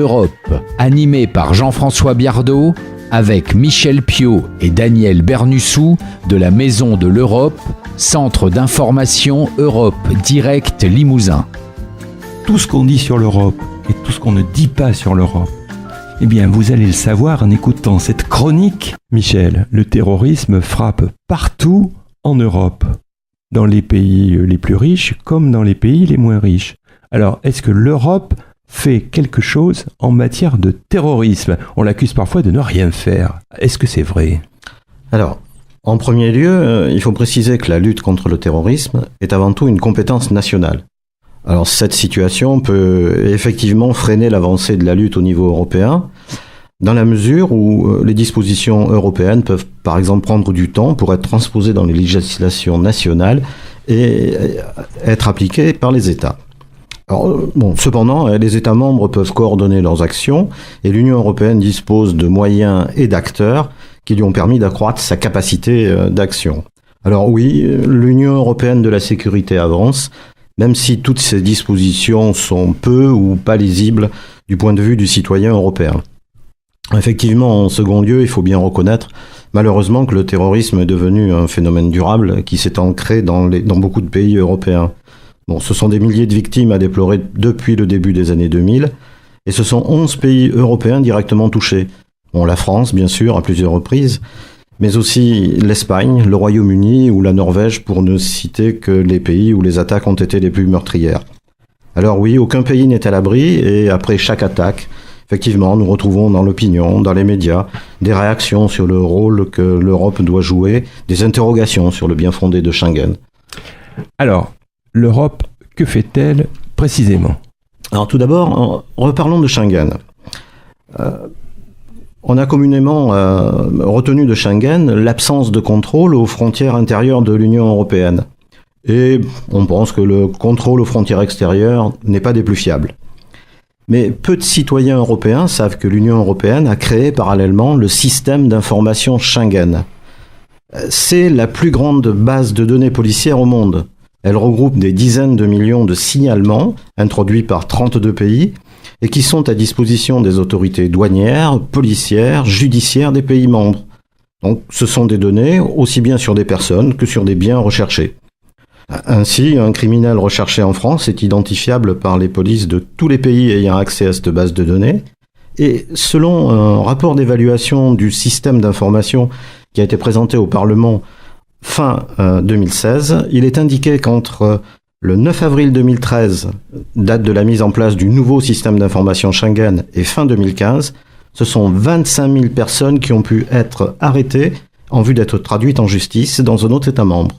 Europe, animé par Jean-François Biardot, avec Michel Piot et Daniel Bernussou de la Maison de l'Europe, Centre d'information Europe Direct Limousin. Tout ce qu'on dit sur l'Europe et tout ce qu'on ne dit pas sur l'Europe, eh bien, vous allez le savoir en écoutant cette chronique. Michel, le terrorisme frappe partout en Europe, dans les pays les plus riches comme dans les pays les moins riches. Alors, est-ce que l'Europe fait quelque chose en matière de terrorisme? On l'accuse parfois de ne rien faire. Est-ce que c'est vrai? Alors, en premier lieu, il faut préciser que la lutte contre le terrorisme est avant tout une compétence nationale. Alors cette situation peut effectivement freiner l'avancée de la lutte au niveau européen, dans la mesure où les dispositions européennes peuvent par exemple prendre du temps pour être transposées dans les législations nationales et être appliquées par les États. Alors, cependant, les États membres peuvent coordonner leurs actions et l'Union européenne dispose de moyens et d'acteurs qui lui ont permis d'accroître sa capacité d'action. Alors oui, l'Union européenne de la sécurité avance, même si toutes ces dispositions sont peu ou pas lisibles du point de vue du citoyen européen. Effectivement, en second lieu, il faut bien reconnaître malheureusement que le terrorisme est devenu un phénomène durable qui s'est ancré dans beaucoup de pays européens. Ce sont des milliers de victimes à déplorer depuis le début des années 2000, et ce sont 11 pays européens directement touchés. La France, bien sûr, à plusieurs reprises, mais aussi l'Espagne, le Royaume-Uni ou la Norvège, pour ne citer que les pays où les attaques ont été les plus meurtrières. Alors oui, aucun pays n'est à l'abri, et après chaque attaque, effectivement, nous retrouvons dans l'opinion, dans les médias, des réactions sur le rôle que l'Europe doit jouer, des interrogations sur le bien-fondé de Schengen. Alors, l'Europe, que fait-elle précisément? Alors tout d'abord, reparlons de Schengen. On a communément retenu de Schengen l'absence de contrôle aux frontières intérieures de l'Union européenne. Et on pense que le contrôle aux frontières extérieures n'est pas des plus fiables. Mais peu de citoyens européens savent que l'Union européenne a créé parallèlement le système d'information Schengen. C'est la plus grande base de données policières au monde. Elle regroupe des dizaines de millions de signalements introduits par 32 pays et qui sont à disposition des autorités douanières, policières, judiciaires des pays membres. Donc ce sont des données aussi bien sur des personnes que sur des biens recherchés. Ainsi, un criminel recherché en France est identifiable par les polices de tous les pays ayant accès à cette base de données. Et selon un rapport d'évaluation du système d'information qui a été présenté au Parlement fin 2016, il est indiqué qu'entre le 9 avril 2013, date de la mise en place du nouveau système d'information Schengen, et fin 2015, ce sont 25 000 personnes qui ont pu être arrêtées en vue d'être traduites en justice dans un autre État membre.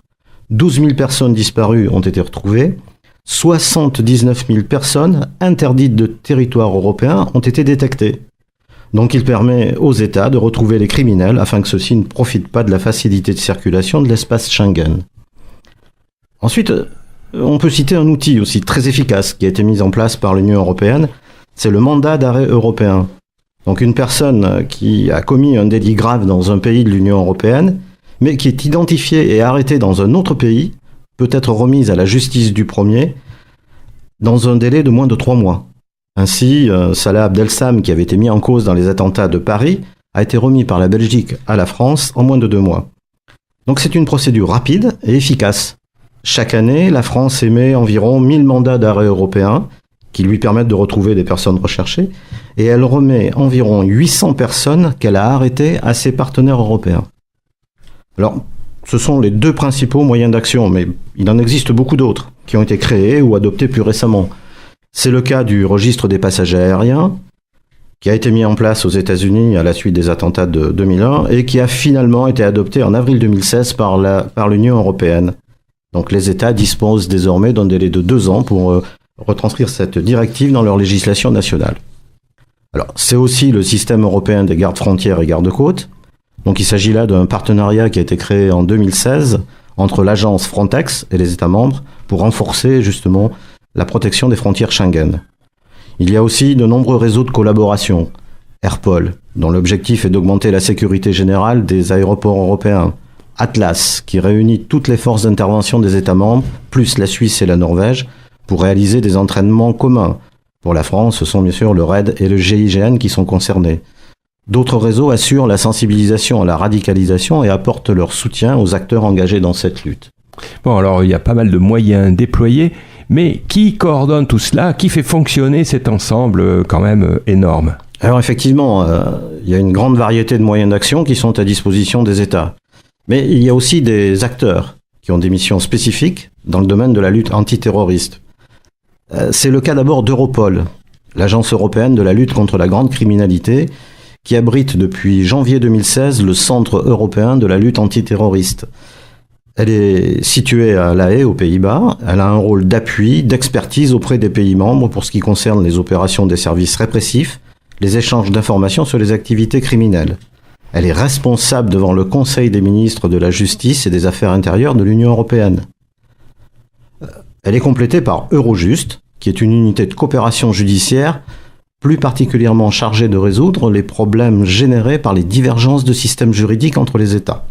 12 000 personnes disparues ont été retrouvées, 79 000 personnes interdites de territoire européen ont été détectées. Donc il permet aux États de retrouver les criminels afin que ceux-ci ne profitent pas de la facilité de circulation de l'espace Schengen. Ensuite, on peut citer un outil aussi très efficace qui a été mis en place par l'Union européenne, c'est le mandat d'arrêt européen. Donc une personne qui a commis un délit grave dans un pays de l'Union européenne, mais qui est identifiée et arrêtée dans un autre pays, peut être remise à la justice du premier dans un délai de moins de 3 mois. Ainsi, Salah Abdeslam, qui avait été mis en cause dans les attentats de Paris, a été remis par la Belgique à la France en moins de 2 mois. Donc c'est une procédure rapide et efficace. Chaque année, la France émet environ 1000 mandats d'arrêt européens qui lui permettent de retrouver des personnes recherchées, et elle remet environ 800 personnes qu'elle a arrêtées à ses partenaires européens. Alors, ce sont les 2 principaux moyens d'action, mais il en existe beaucoup d'autres qui ont été créés ou adoptés plus récemment. C'est le cas du registre des passagers aériens, qui a été mis en place aux États-Unis à la suite des attentats de 2001 et qui a finalement été adopté en avril 2016 par l'Union européenne. Donc les États disposent désormais d'un délai de 2 ans pour retranscrire cette directive dans leur législation nationale. Alors, c'est aussi le système européen des gardes frontières et gardes-côtes. Donc il s'agit là d'un partenariat qui a été créé en 2016 entre l'agence Frontex et les États membres pour renforcer justement la protection des frontières Schengen. Il y a aussi de nombreux réseaux de collaboration, Airpol, dont l'objectif est d'augmenter la sécurité générale des aéroports européens, Atlas, qui réunit toutes les forces d'intervention des États membres, plus la Suisse et la Norvège, pour réaliser des entraînements communs, Pour la France, ce sont bien sûr le RAID et le GIGN qui sont concernés. D'autres réseaux assurent la sensibilisation à la radicalisation et apportent leur soutien aux acteurs engagés dans cette lutte. Bon, alors il y a pas mal de moyens déployés, mais qui coordonne tout cela? Qui fait fonctionner cet ensemble quand même énorme? Alors effectivement, il y a une grande variété de moyens d'action qui sont à disposition des États. Mais il y a aussi des acteurs qui ont des missions spécifiques dans le domaine de la lutte antiterroriste. C'est le cas d'abord d'Europol, l'agence européenne de la lutte contre la grande criminalité, qui abrite depuis janvier 2016 le Centre européen de la lutte antiterroriste. Elle est située à La Haye, aux Pays-Bas. Elle a un rôle d'appui, d'expertise auprès des pays membres pour ce qui concerne les opérations des services répressifs, les échanges d'informations sur les activités criminelles. Elle est responsable devant le Conseil des ministres de la Justice et des Affaires intérieures de l'Union européenne. Elle est complétée par Eurojust, qui est une unité de coopération judiciaire plus particulièrement chargée de résoudre les problèmes générés par les divergences de systèmes juridiques entre les États.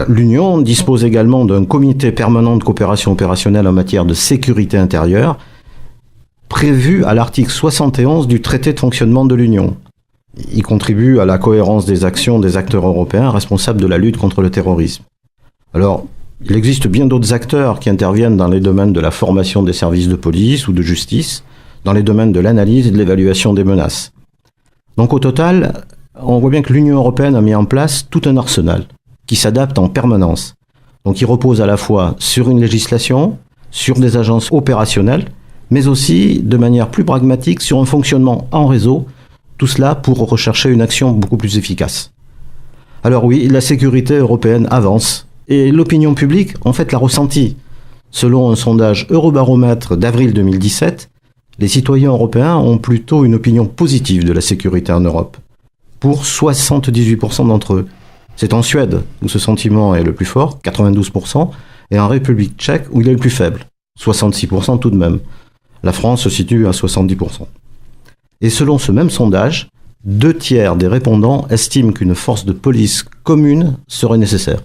L'Union dispose également d'un comité permanent de coopération opérationnelle en matière de sécurité intérieure, prévu à l'article 71 du traité de fonctionnement de l'Union. Il contribue à la cohérence des actions des acteurs européens responsables de la lutte contre le terrorisme. Alors, il existe bien d'autres acteurs qui interviennent dans les domaines de la formation des services de police ou de justice, dans les domaines de l'analyse et de l'évaluation des menaces. Donc au total, on voit bien que l'Union européenne a mis en place tout un arsenal qui s'adapte en permanence. Donc il repose à la fois sur une législation, sur des agences opérationnelles, mais aussi de manière plus pragmatique sur un fonctionnement en réseau, tout cela pour rechercher une action beaucoup plus efficace. Alors oui, la sécurité européenne avance, et l'opinion publique en fait l'a ressenti. Selon un sondage Eurobaromètre d'avril 2017, les citoyens européens ont plutôt une opinion positive de la sécurité en Europe, pour 78% d'entre eux. C'est en Suède où ce sentiment est le plus fort, 92%, et en République tchèque où il est le plus faible, 66% tout de même. La France se situe à 70%. Et selon ce même sondage, 2 tiers des répondants estiment qu'une force de police commune serait nécessaire.